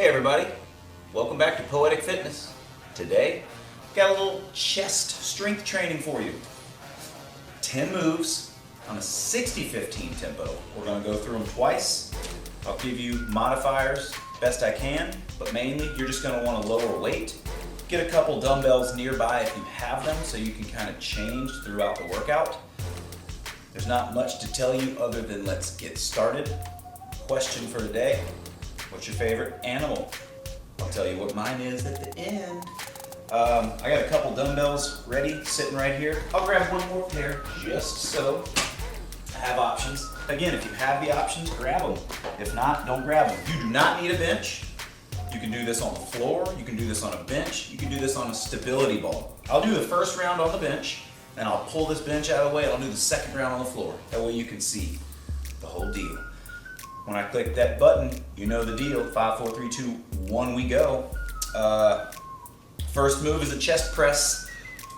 Hey everybody, welcome back to Poetic Fitness. Today, I've got a little chest strength training for you. 10 moves on a 60-15 tempo. We're going to go through them twice. I'll give you modifiers best I can, but mainly you're just going to want to lower weight. Get a couple dumbbells nearby if you have them so you can kind of change throughout the workout. There's not much to tell you other than let's get started. Question for today. What's your favorite animal? I'll tell you what mine is at the end. I got a couple dumbbells ready, sitting right here. I'll grab one more pair just so I have options. Again, if you have the options, grab them. If not, don't grab them. You do not need a bench. You can do this on the floor. You can do this on a bench. You can do this on a stability ball. I'll do the first round on the bench, and I'll pull this bench out of the way. I'll do the second round on the floor. That way you can see the whole deal. When I click that button, you know the deal. 5, 4, 3, 2, 1, we go. First move is a chest press.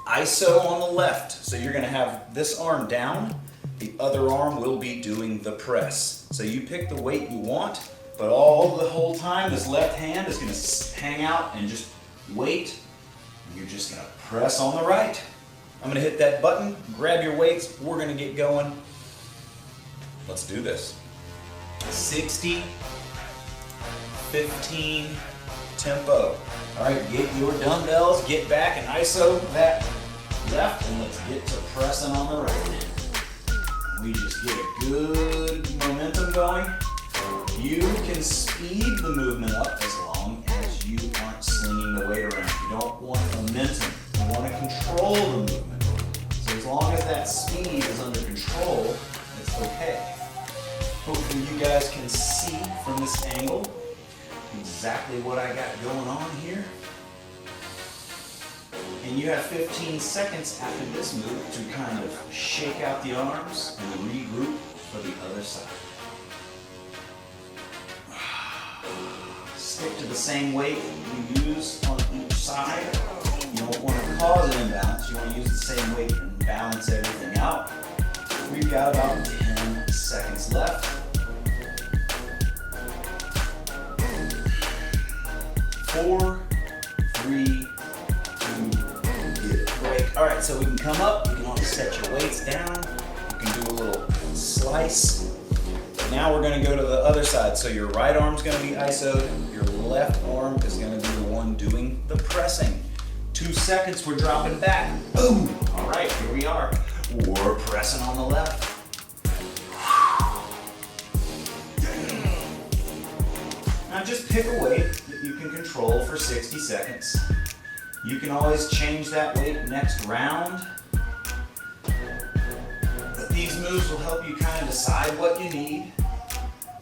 ISO on the left. So you're gonna have this arm down. The other arm will be doing the press. So you pick the weight you want, but all the whole time, this left hand is gonna hang out and just wait. You're just gonna press on the right. I'm gonna hit that button, grab your weights, we're gonna get going. Let's do this. 60, 15 tempo. All right, get your dumbbells, get back and ISO that left, and let's get to pressing on the right. We just get a good momentum going. You can speed the movement up as long as you aren't slinging the weight around. You don't want momentum. You want to control the movement. So as long as that speed is under control, it's okay. Hopefully you guys can see from this angle exactly what I got going on here. And you have 15 seconds after this move to kind of shake out the arms and regroup for the other side. Stick to the same weight you use on each side. You don't want to cause an imbalance. You want to use the same weight and balance everything out. We've got about 10 seconds left. 4, 3, 2, get a break. All right, so we can come up. You can always set your weights down. You can do a little slice. Now we're gonna go to the other side. So your right arm's gonna be ISO'd. Your left arm is gonna be the one doing the pressing. 2 seconds, we're dropping back. Boom! All right, here we are. We're pressing on the left. Now just pick a weight that you can control for 60 seconds. You can always change that weight next round. But these moves will help you kind of decide what you need.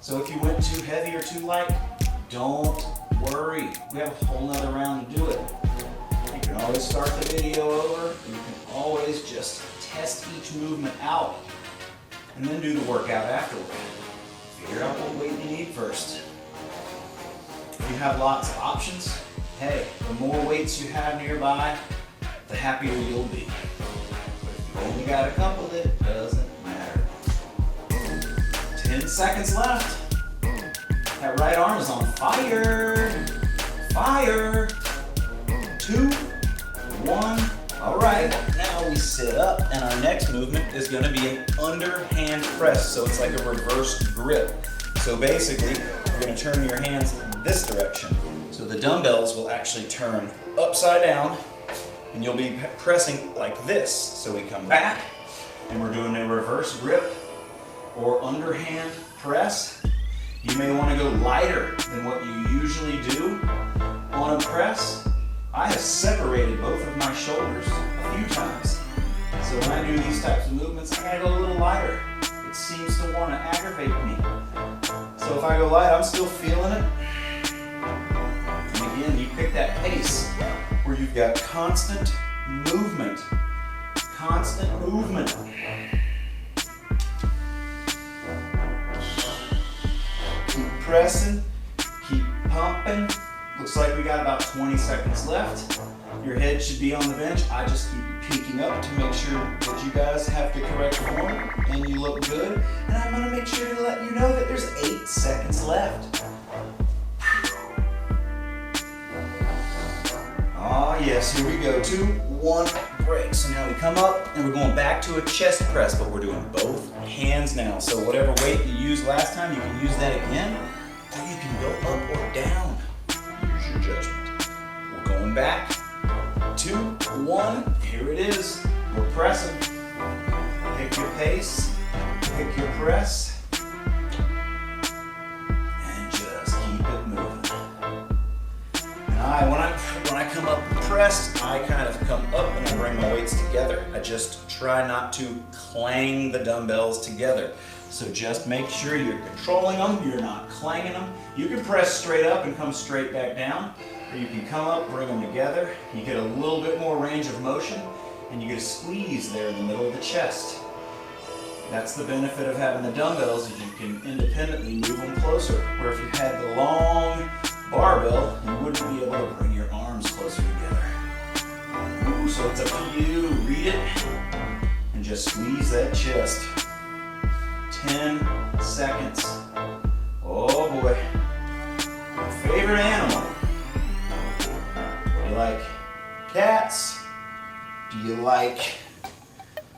So if you went too heavy or too light, don't worry. We have a whole nother round to do it. You can always start the video over. You can always just test each movement out and then do the workout afterward. Figure out what weight you need first. If you have lots of options, hey, the more weights you have nearby, the happier you'll be. But if you've only got a couple, it doesn't matter. 10 seconds left. That right arm is on fire. Fire. 2, 1. All right, now we sit up, and our next movement is going to be an underhand press. So it's like a reverse grip. So basically, you're going to turn your hands this direction. So the dumbbells will actually turn upside down, and you'll be pressing like this. So we come back, and we're doing a reverse grip or underhand press. You may want to go lighter than what you usually do on a press. I have separated both of my shoulders a few times. So when I do these types of movements, I gotta go a little lighter. It seems to want to aggravate me. So if I go light, I'm still feeling it. And again, you pick that pace where you've got constant movement. Constant movement. Keep pressing, keep pumping. Looks like we got about 20 seconds left. Your head should be on the bench. I just keep peeking up to make sure that you guys have the correct form and you look good. And I'm gonna make sure to let you know that there's 8 seconds left. Ah, yes, here we go. 2, 1, break. So now we come up and we're going back to a chest press, but we're doing both hands now. So whatever weight you used last time, you can use that again, or you can go up or down. Use your judgment. We're going back. 2, 1, here it is. We're pressing. Pick your pace, pick your press, and just keep it moving. When I come up pressed, I kind of come up and I bring my weights together. I just try not to clang the dumbbells together. So just make sure you're controlling them, you're not clanging them. You can press straight up and come straight back down, or you can come up, bring them together. You get a little bit more range of motion, and you get a squeeze there in the middle of the chest. That's the benefit of having the dumbbells, is you can independently move them closer. Where if you had the long barbell, you wouldn't be able to bring your arms closer together. Ooh, so it's up to you. Read it and just squeeze that chest. 10 seconds. Oh boy. Favorite animal? Do you like cats? Do you like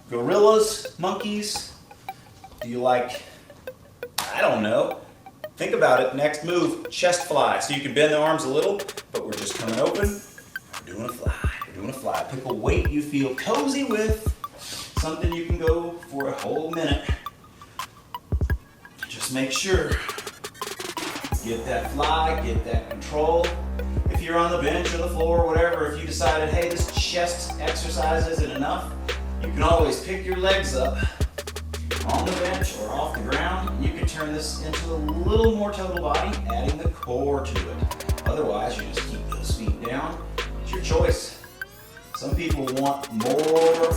gorillas, monkeys? Do you like, I don't know. Think about it. Next move, chest fly. So you can bend the arms a little, but we're just coming open. We're doing a fly. We're doing a fly. Pick a weight you feel cozy with. Something you can go for a whole minute. Just make sure. Get that fly, get that control. If you're on the bench or the floor or whatever, if you decided, hey, this chest exercise isn't enough, you can always pick your legs up on the bench or off the ground. You can turn this into a little more total body, adding the core to it. Otherwise, you just keep those feet down. It's your choice. Some people want more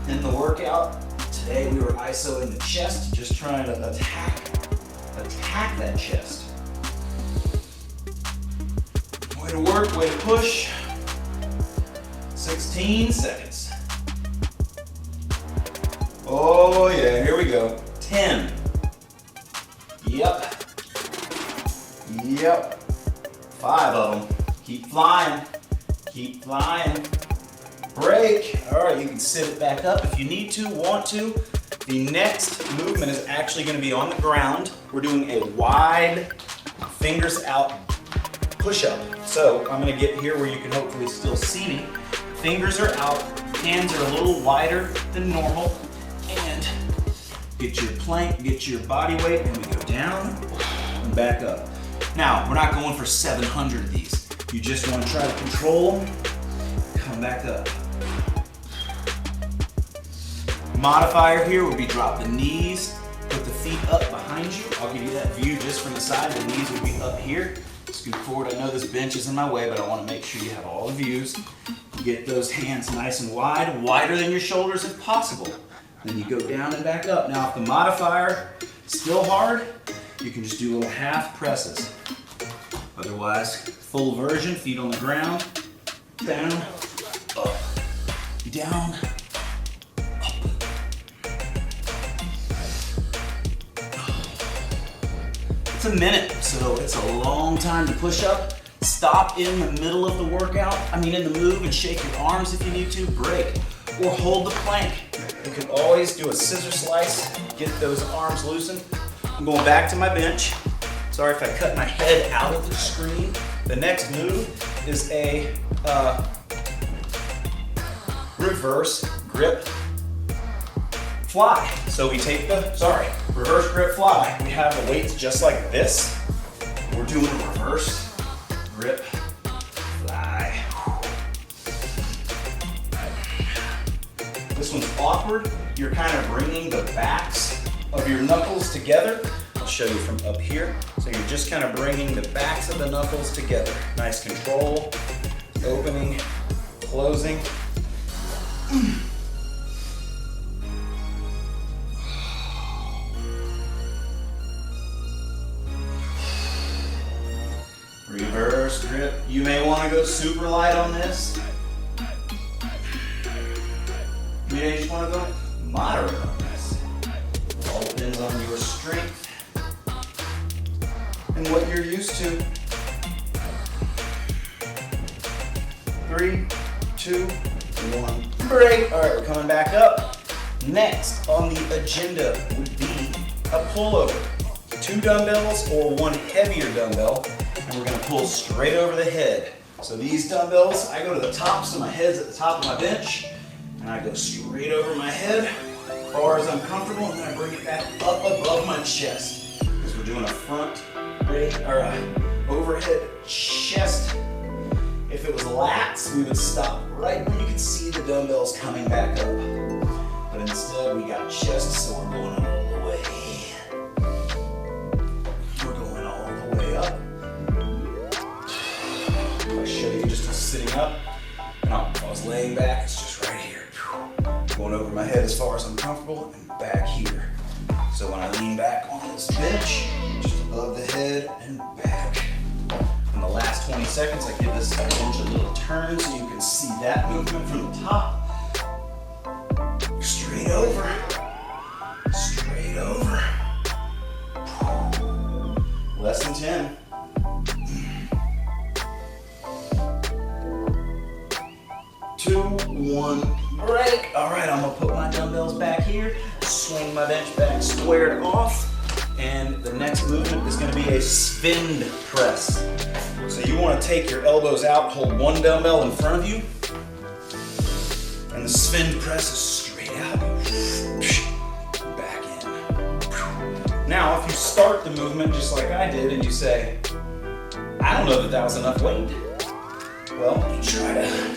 in the workout. Today we were isoing the chest, just trying to attack that chest. Way to work, way to push. 16 seconds. Oh yeah, here we go. 10. Yep. 5 of them. Keep flying. Keep flying. Break. All right, you can sit it back up if you need to, want to. The next movement is actually going to be on the ground. We're doing a wide, fingers out push-up. So I'm going to get here where you can hopefully still see me. Fingers are out, hands are a little wider than normal, and get your plank, get your body weight, and we go down and back up. Now, we're not going for 700 of these. You just want to try to control them, come back up. Modifier here would be drop the knees, put the feet up behind you. I'll give you that view just from the side. The knees would be up here. Scoot forward. I know this bench is in my way, but I want to make sure you have all the views. Get those hands nice and wide, wider than your shoulders if possible. Then you go down and back up. Now if the modifier is still hard, you can just do little half presses. Otherwise, full version, feet on the ground, down, up, down, up. It's a minute, so it's a long time to push up. Stop in the middle of the workout, in the move, and shake your arms if you need to, break. Or hold the plank. You can always do a scissor slice, get those arms loosened. I'm going back to my bench. Sorry if I cut my head out of the screen. The next move is a reverse grip fly. So we take the, reverse grip fly. We have the weights just like this. We're doing a reverse grip fly. This one's awkward. You're kind of bringing the backs of your knuckles together. I'll show you from up here. So you're just kind of bringing the backs of the knuckles together. Nice control, opening, closing. Reverse grip. You may want to go super light on this. You may just want to go moderate on this. It all depends on your strength and what you're used to. 3, 2, 1, break. All right, we're coming back up. Next on the agenda would be a pullover. 2 dumbbells or 1 heavier dumbbell, and we're gonna pull straight over the head. So these dumbbells, I go to the top, so my head's at the top of my bench, and I go straight over my head as far as I'm comfortable, and then I bring it back up above my chest. Because we're doing a front raise, or a overhead chest. If it was lats, we would stop right when you could see the dumbbells coming back up. But instead, we got chest, so we're going all the way. We're going all the way up. If I show you just sitting up, and if I was laying back, it's just right here. Going over my head as far as I'm comfortable, and back here. So when I lean back on this bench, just above the head and back. In the last 20 seconds, I give this bench a little turn so you can see that movement from the top. Straight over. Straight over. Less than 10. 2, 1, break. All right, I'm gonna put my dumbbells back here, swing my bench back squared off, and the next movement is gonna be a SVEND press. So you wanna take your elbows out, hold 1 dumbbell in front of you, and the SVEND press is straight out, back in. Now, if you start the movement just like I did and you say, I don't know that was enough weight, well, you try to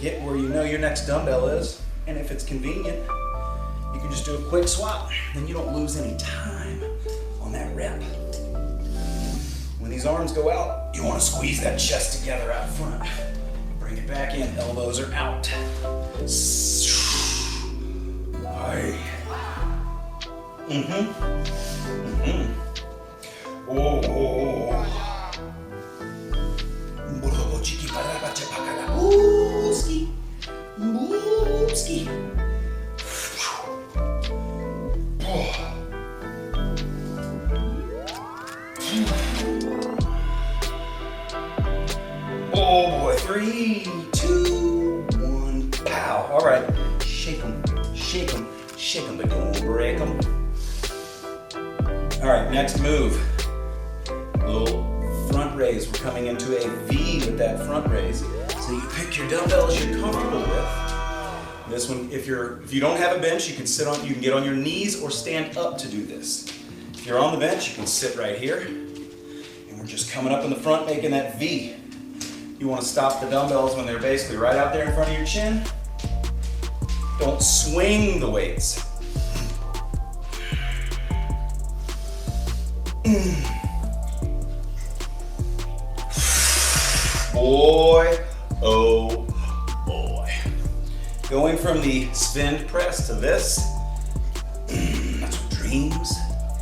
get where you know your next dumbbell is, and if it's convenient, you can just do a quick swap, then you don't lose any time on that rep. When these arms go out, you want to squeeze that chest together out front. Bring it back in, elbows are out. Oh. Boopski. Boopski. Oh boy, 3, 2, 1, pow. All right, shake them, shake them, shake them, but don't break them. All right, next move. Little front raise. We're coming into a V with that front raise. So you pick your dumbbells you're comfortable with. This one, if you don't have a bench, you can get on your knees or stand up to do this. If you're on the bench, you can sit right here. And we're just coming up in the front, making that V. You want to stop the dumbbells when they're basically right out there in front of your chin. Don't swing the weights. Boy, oh boy. Going from the SVEND press to this, that's what dreams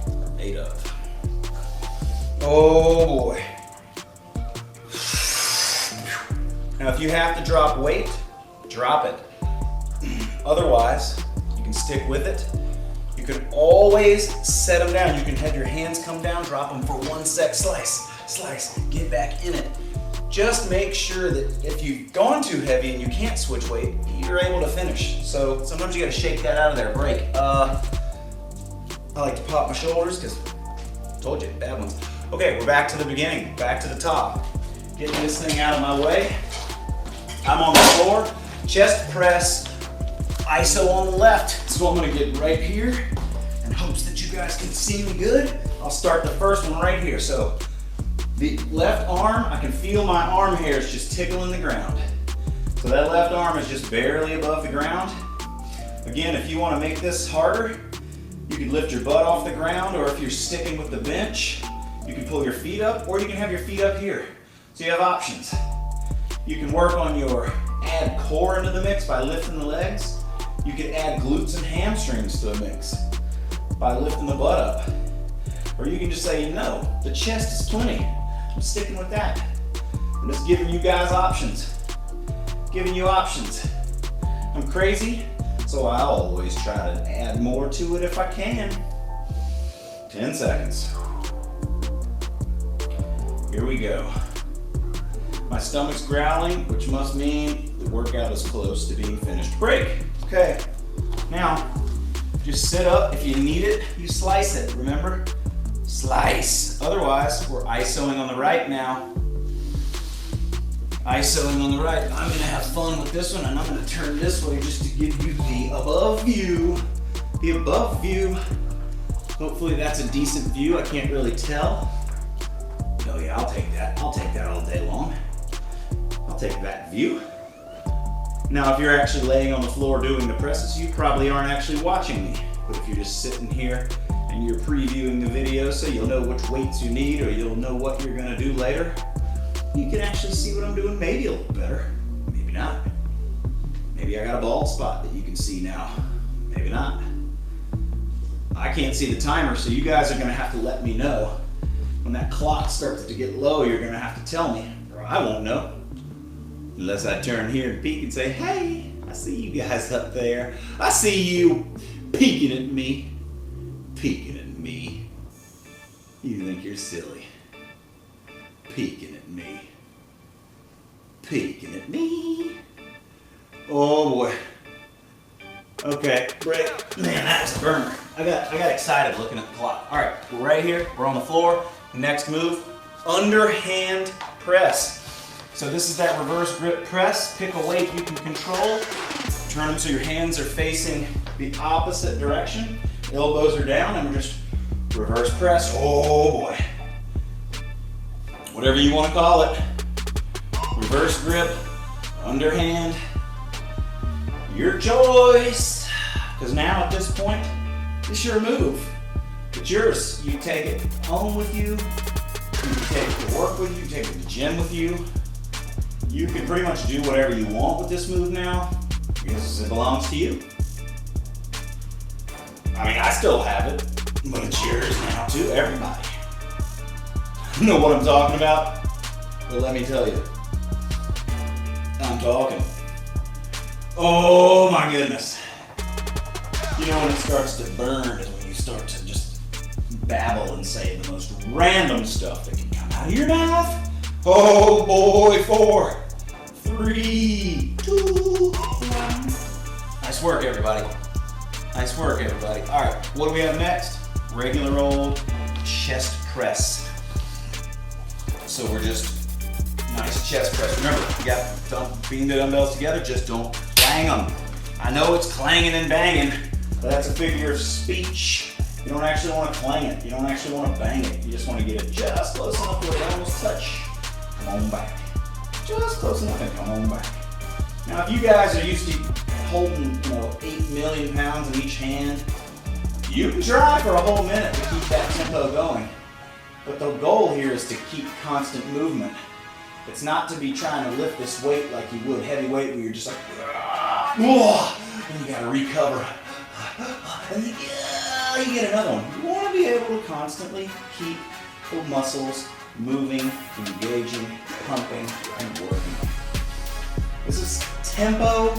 are made of. Oh boy. Now if you have to drop weight, drop it. Otherwise, you can stick with it. You can always set them down. You can have your hands come down, drop them for 1 sec, slice, get back in it. Just make sure that if you've gone too heavy and you can't switch weight, you're able to finish. So sometimes you gotta shake that out of there, break. I like to pop my shoulders because I told you, bad ones. Okay, we're back to the beginning, back to the top. Getting this thing out of my way. I'm on the floor, chest press, ISO on the left. So I'm gonna get right here in hopes that you guys can see me good. I'll start the first one right here. So the left arm, I can feel my arm hairs just tickling the ground. So that left arm is just barely above the ground. Again, if you want to make this harder, you can lift your butt off the ground, or if you're sticking with the bench, you can pull your feet up, or you can have your feet up here. So you have options. You can work on your add core into the mix by lifting the legs. You can add glutes and hamstrings to the mix by lifting the butt up. Or you can just say, no, the chest is plenty. I'm sticking with that. I'm just giving you guys options. Giving you options. I'm crazy, so I always try to add more to it if I can. 10 seconds. Here we go. My stomach's growling, which must mean the workout is close to being finished. Break. Okay. Now, just sit up. If you need it, you slice it. Remember? Slice. Otherwise, we're isoing on the right now. Isoing on the right. I'm gonna have fun with this one, and I'm gonna turn this way just to give you the above view. The above view. Hopefully that's a decent view. I can't really tell. Oh yeah, I'll take that. I'll take that all day long. I'll take that view. Now, if you're actually laying on the floor doing the presses, you probably aren't actually watching me. But if you're just sitting here and you're previewing the video so you'll know which weights you need or you'll know what you're gonna do later, you can actually see what I'm doing maybe a little better. Maybe not. Maybe I got a bald spot that you can see now. Maybe not. I can't see the timer, so you guys are gonna have to let me know. When that clock starts to get low, you're gonna have to tell me, or I won't know. Unless I turn here and peek and say, hey, I see you guys up there. I see you peeking at me. Peeking at me. You think you're silly. Peeking at me. Peeking at me. Oh boy. Okay, break. Man, that's a burner. I got excited looking at the clock. All right, we're right here. We're on the floor. Next move, underhand press. So this is that reverse grip press. Pick a weight you can control. Turn them so your hands are facing the opposite direction. Elbows are down, and we're just reverse press. Oh boy. Whatever you want to call it. Reverse grip, underhand. Your choice. Because now at this point, it's your move. It's yours. You take it home with you. You can take it to work with you. Take it to the gym with you. You can pretty much do whatever you want with this move now because it belongs to you. I mean, I still have it, but it's yours now too, everybody. You know what I'm talking about? But let me tell you, I'm talking. Oh my goodness. You know when it starts to burn is when you start to just babble and say the most random stuff that can come out of your mouth. Oh boy, 4, 3, 2, 1. Nice work, everybody. Nice work, everybody. All right, what do we have next? Regular old chest press. So we're just nice chest press. Remember, you got being the dumbbells together, just don't clang them. I know it's clanging and banging, but that's a figure of speech. You don't actually want to clang it. You don't actually want to bang it. You just want to get it just close enough where it almost touch. Come on back. Just close enough and come on back. Now, if you guys are used to holding, 8 million pounds in each hand, you can try for a whole minute to keep that tempo going. But the goal here is to keep constant movement. It's not to be trying to lift this weight like you would heavy weight where you're just like, and you gotta recover. And then, you get another one. You want to be able to constantly keep the muscles moving, engaging, pumping, and working. This is tempo,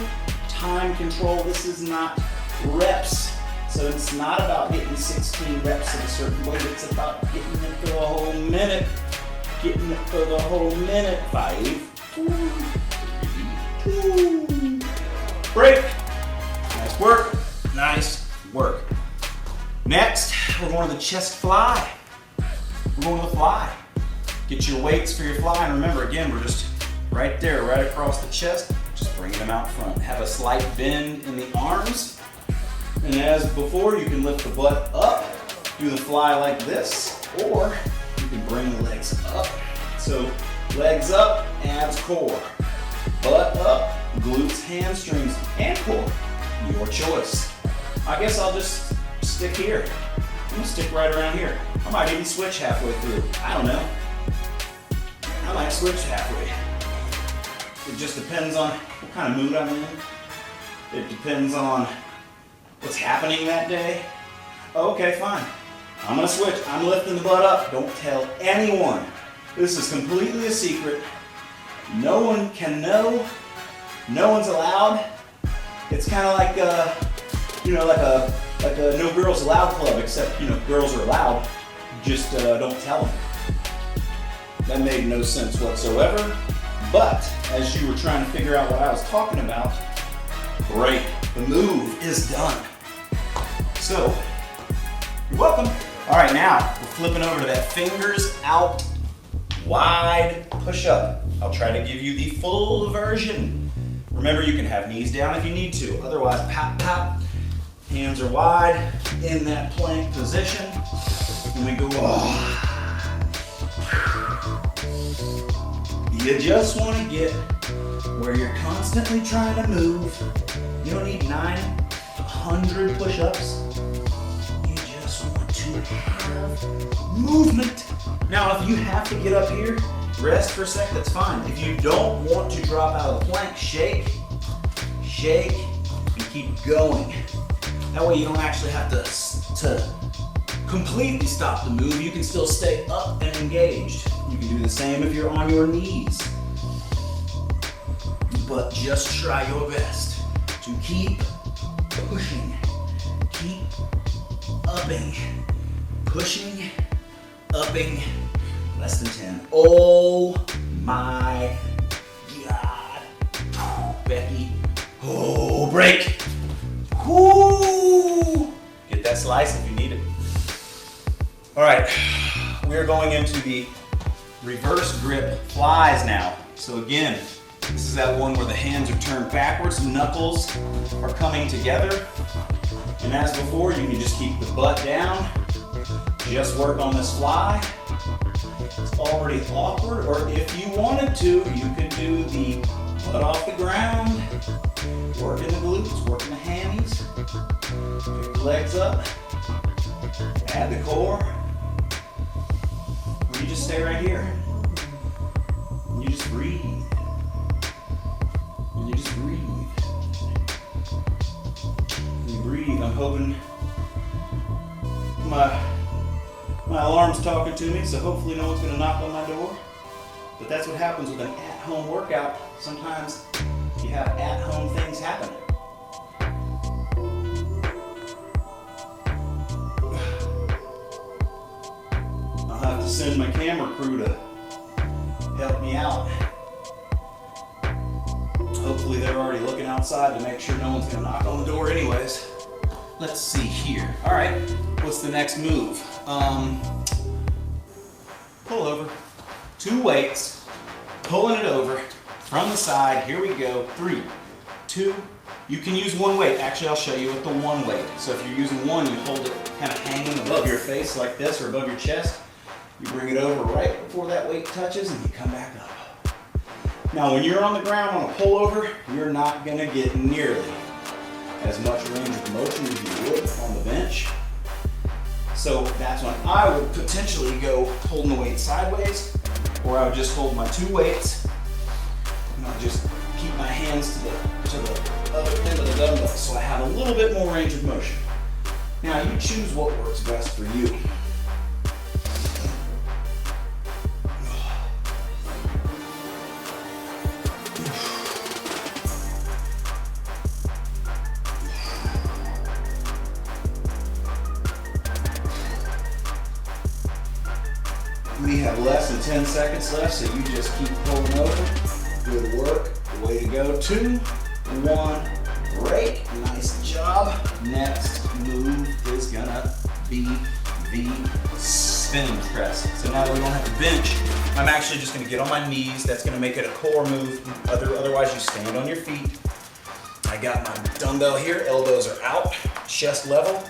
time control. This is not reps. So it's not about getting 16 reps at a certain weight. It's about getting it for the whole minute. Getting it for the whole minute. 5, 4, 3, 2. Break. Nice work. Nice work. Next, we're going to the chest fly. We're going to the fly. Get your weights for your fly. And remember, again, we're just right there, right across the chest. Just bringing them out front. Have a slight bend in the arms. And as before, you can lift the butt up, do the fly like this, or you can bring the legs up. So legs up, abs, core. Butt up, glutes, hamstrings, and core. Your choice. I guess I'll just stick here. I'm gonna stick right around here. I might even switch halfway through. I don't know. I might switch halfway. It just depends on what kind of mood I'm in. It depends on what's happening that day. Okay, fine. I'm gonna switch. I'm lifting the butt up. Don't tell anyone. This is completely a secret. No one can know. No one's allowed. It's kind of like like a no girls allowed club, except girls are allowed. Just don't tell them. That made no sense whatsoever. But as you were trying to figure out what I was talking about, great, the move is done. So, you're welcome. All right, now we're flipping over to that fingers out wide push-up. I'll try to give you the full version. Remember, you can have knees down if you need to. Otherwise, pop, pop. Hands are wide in that plank position. And we go, You just want to get where you're constantly trying to move. You don't need 900 push-ups. You just want to have movement. Now, if you have to get up here, rest for a sec, that's fine. If you don't want to drop out of the plank, shake, shake, and keep going. That way you don't actually have to completely stop the move. You can still stay up and engaged. You can do the same if you're on your knees. But just try your best to keep pushing, keep upping, pushing, upping, less than 10. Oh my God. Becky, oh, break. Whoo! Get that slice if you need it. All right, we're going into the reverse grip flies now. So again, this is that one where the hands are turned backwards, knuckles are coming together. And as before, you can just keep the butt down, just work on this fly. It's already awkward, or if you wanted to, you could do the butt off the ground, working the glutes, working the hammies, pick the legs up, add the core, or you just stay right here. And you just breathe. And you just breathe. And you breathe. I'm hoping my alarm's talking to me, so hopefully no one's going to knock on my door. But that's what happens with an at-home workout. Sometimes you have at-home things happen. I'll have to send my camera crew to help me out. Hopefully they're already looking outside to make sure no one's going to knock on the door anyways. Let's see here. All right, what's the next move? Pull over. 2 weights, pulling it over from the side. Here we go. 3, 2. You can use 1 weight. Actually, I'll show you with the 1 weight. So if you're using 1, you hold it kind of hanging above your face like this or above your chest. You bring it over right before that weight touches and you come back up. Now, when you're on the ground on a pullover, you're not going to get nearly as much range of motion as you would on the bench. So that's when I would potentially go holding the weight sideways, or I would just hold my 2 weights and I'll just keep my hands to the other end of the dumbbell so I have a little bit more range of motion. Now you choose what works best for you. We have less than 10 seconds left, so you just keep pulling over. Good work. Way to go. 2, 1, break. Nice job. Next move is gonna be the spin press. So now that we don't have to bench, I'm actually just gonna get on my knees. That's gonna make it a core move. Otherwise, you stand on your feet. I got my dumbbell here. Elbows are out, chest level.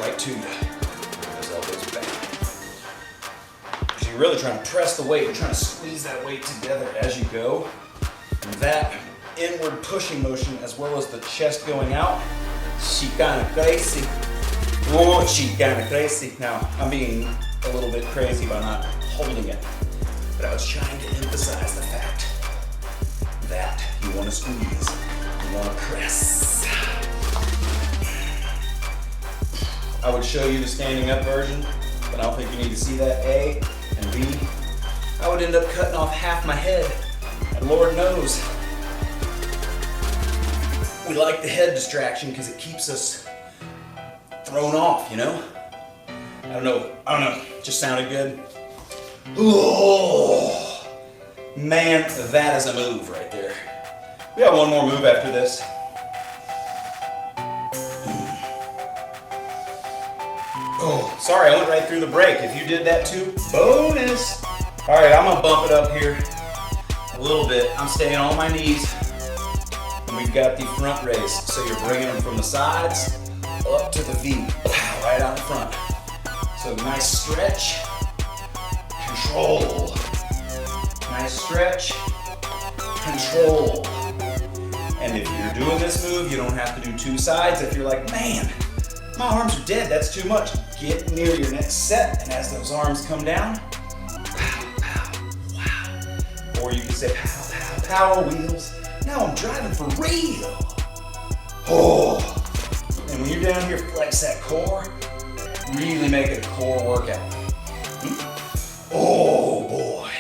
Right to you. Those elbows back. You're really trying to press the weight, you're trying to squeeze that weight together as you go. And that inward pushing motion as well as the chest going out, she kinda crazy. Oh, she kinda crazy. Now, I'm being a little bit crazy by not holding it, but I was trying to emphasize the fact that you wanna squeeze, you wanna press. I would show you the standing up version, but I don't think you need to see that. A and B, I would end up cutting off half my head. And Lord knows, we like the head distraction because it keeps us thrown off, you know? I don't know, just sounded good. Oh, Man, that is a move right there. We got one more move after this. Oh, sorry, I went right through the break. If you did that too, bonus. All right, I'm gonna bump it up here a little bit. I'm staying on my knees. And we've got the front raise. So you're bringing them from the sides up to the V, right out in front. So nice stretch, control. Nice stretch, control. And if you're doing this move, you don't have to do two sides. If you're like, man, my arms are dead, that's too much. Get near your next set, and as those arms come down, pow, pow, wow. Or you can say, pow, pow, power wheels. Now I'm driving for real. Oh. And when you're down here, flex that core. Really make it a core workout. Oh boy.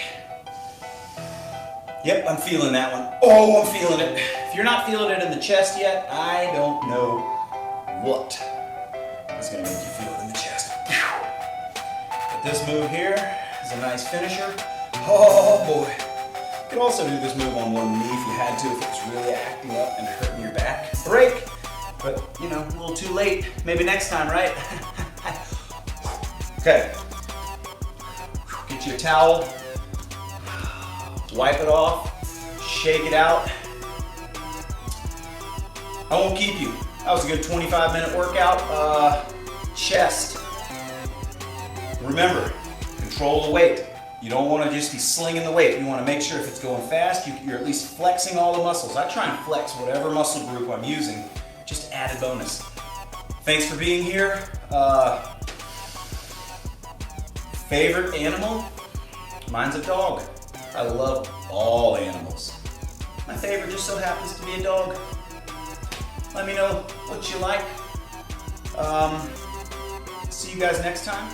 Yep, I'm feeling that one. Oh, I'm feeling it. If you're not feeling it in the chest yet, I don't know what is going to make you feel it in the chest. But this move here is a nice finisher. Oh boy. You could also do this move on one knee if you had to, if it was really acting up and hurting your back. Break. But, you know, a little too late. Maybe next time, right? Okay. Get you a towel. Wipe it off. Shake it out. I won't keep you. That was a good 25-minute workout. Chest. Remember, control the weight. You don't want to just be slinging the weight. You want to make sure if it's going fast, you're at least flexing all the muscles. I try and flex whatever muscle group I'm using. Just added bonus. Thanks for being here. Favorite animal? Mine's a dog. I love all animals. My favorite just so happens to be a dog. Let me know what you like. See you guys next time.